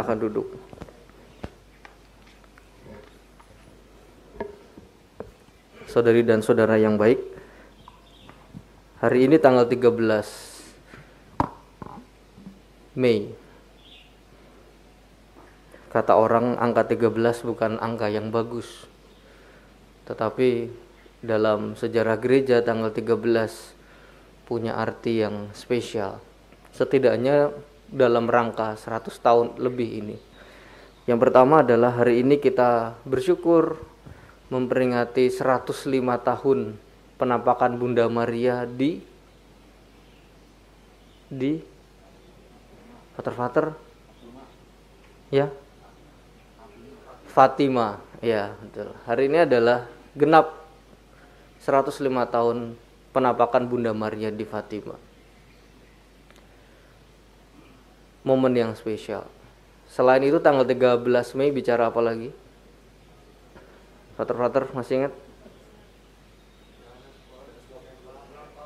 Silakan duduk. Saudari dan saudara yang baik, hari ini tanggal 13 Mei. Kata orang angka 13 bukan angka yang bagus. Tetapi dalam sejarah gereja tanggal 13 punya arti yang spesial. Setidaknya dalam rangka 100 tahun lebih ini. Yang pertama adalah hari ini kita bersyukur memperingati 105 tahun penampakan Bunda Maria di Fater ya, Fatima, ya betul. Hari ini adalah genap 105 tahun penampakan Bunda Maria di Fatima. Momen yang spesial. Selain itu tanggal 13 Mei bicara apa lagi? Frater masih ingat?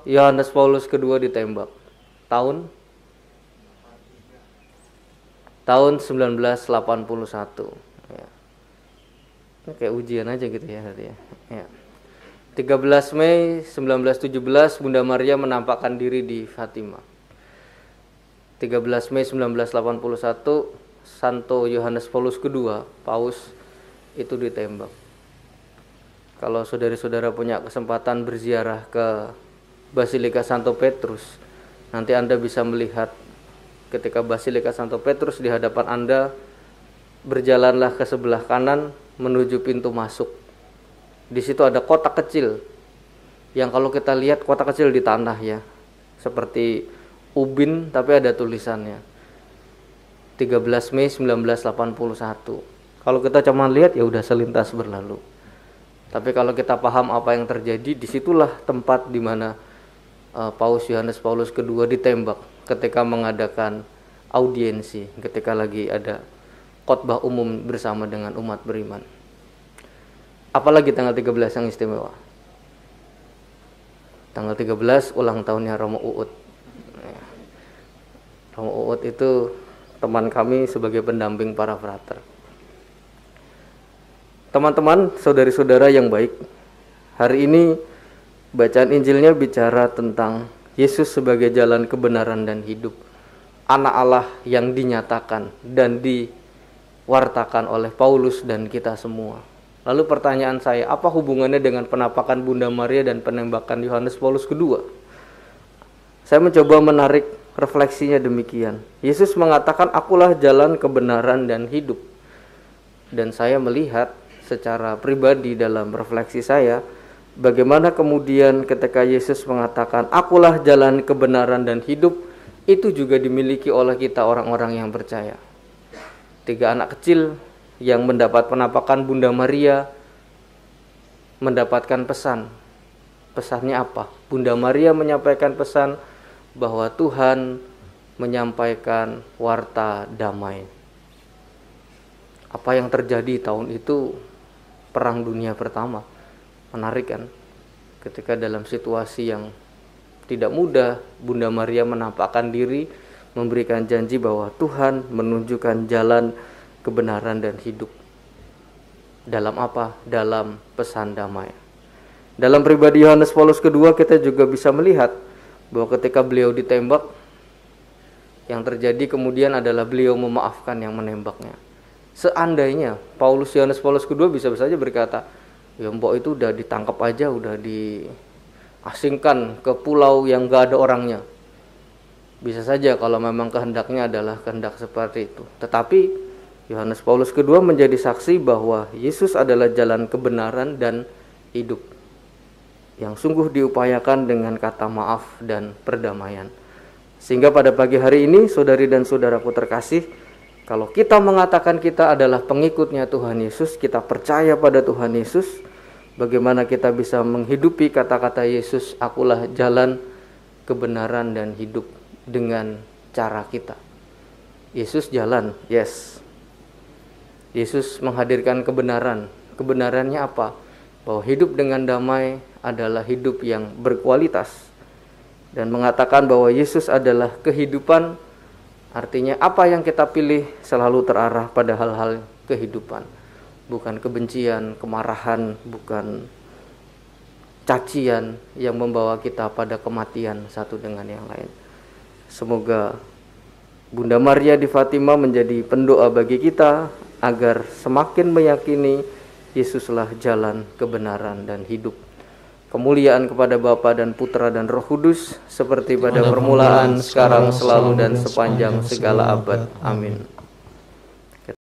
Yohanes Paulus kedua ditembak. Tahun 1981. Ya. Ini kayak ujian aja gitu ya tadi ya. Ya. 13 Mei 1917 Bunda Maria menampakkan diri di Fatima. 13 Mei 1981 Santo Yohanes Paulus kedua, Paus, itu ditembak. Kalau saudara-saudara punya kesempatan berziarah ke Basilika Santo Petrus, nanti Anda bisa melihat ketika Basilika Santo Petrus di hadapan Anda, berjalanlah ke sebelah kanan menuju pintu masuk. Di situ ada kotak kecil yang kalau kita lihat kotak kecil di tanah ya, seperti ubin tapi ada tulisannya 13 Mei 1981. Kalau kita cuma lihat ya udah selintas berlalu. Tapi kalau kita paham apa yang terjadi, disitulah tempat di mana Paus Yohanes Paulus kedua ditembak ketika mengadakan audiensi, ketika lagi ada khotbah umum bersama dengan umat beriman. Apalagi tanggal 13 yang istimewa. Tanggal 13 ulang tahunnya Romo Uut. Romo Uut itu teman kami sebagai pendamping para frater. Teman-teman, saudari-saudara yang baik, hari ini bacaan Injilnya bicara tentang Yesus sebagai jalan kebenaran dan hidup, anak Allah yang dinyatakan dan diwartakan oleh Paulus dan kita semua. Lalu pertanyaan saya, apa hubungannya dengan penampakan Bunda Maria dan penembakan Yohanes Paulus kedua? Saya mencoba menarik refleksinya demikian. Yesus mengatakan, akulah jalan kebenaran dan hidup. Dan saya melihat secara pribadi dalam refleksi saya, bagaimana kemudian ketika Yesus mengatakan, akulah jalan kebenaran dan hidup, itu juga dimiliki oleh kita orang-orang yang percaya. 3 anak kecil yang mendapat penampakan Bunda Maria mendapatkan pesan. Pesannya apa? Bunda Maria menyampaikan pesan bahwa Tuhan menyampaikan warta damai. Apa yang terjadi tahun itu? Perang Dunia Pertama. Menarik kan? Ketika dalam situasi yang tidak mudah, Bunda Maria menampakkan diri, memberikan janji bahwa Tuhan menunjukkan jalan kebenaran dan hidup. Dalam apa? Dalam pesan damai. Dalam pribadi Yohanes Paulus kedua kita juga bisa melihat bahwa ketika beliau ditembak, yang terjadi kemudian adalah beliau memaafkan yang menembaknya. Seandainya Yohanes Paulus kedua bisa saja berkata, ya mbok itu udah ditangkap aja, udah diasingkan ke pulau yang gak ada orangnya. Bisa saja kalau memang kehendaknya adalah kehendak seperti itu. Tetapi Yohanes Paulus kedua menjadi saksi bahwa Yesus adalah jalan kebenaran dan hidup, yang sungguh diupayakan dengan kata maaf dan perdamaian. Sehingga pada pagi hari ini, saudari dan saudaraku terkasih, kalau kita mengatakan kita adalah pengikutnya Tuhan Yesus, kita percaya pada Tuhan Yesus, bagaimana kita bisa menghidupi kata-kata Yesus, akulah jalan, kebenaran, dan hidup dengan cara kita. Yesus jalan, yes. Yesus menghadirkan kebenaran. Kebenarannya apa? Bahwa hidup dengan damai adalah hidup yang berkualitas. Dan mengatakan bahwa Yesus adalah kehidupan Artinya apa yang kita pilih selalu terarah pada hal-hal kehidupan, bukan kebencian, kemarahan, bukan cacian yang membawa kita pada kematian satu dengan yang lain. Semoga Bunda Maria di Fatima menjadi pendoa bagi kita agar semakin meyakini Yesuslah jalan, kebenaran, dan hidup. Kemuliaan kepada Bapa dan Putra dan Roh Kudus, seperti pada permulaan, sekarang, selalu, dan sepanjang segala abad. Amin.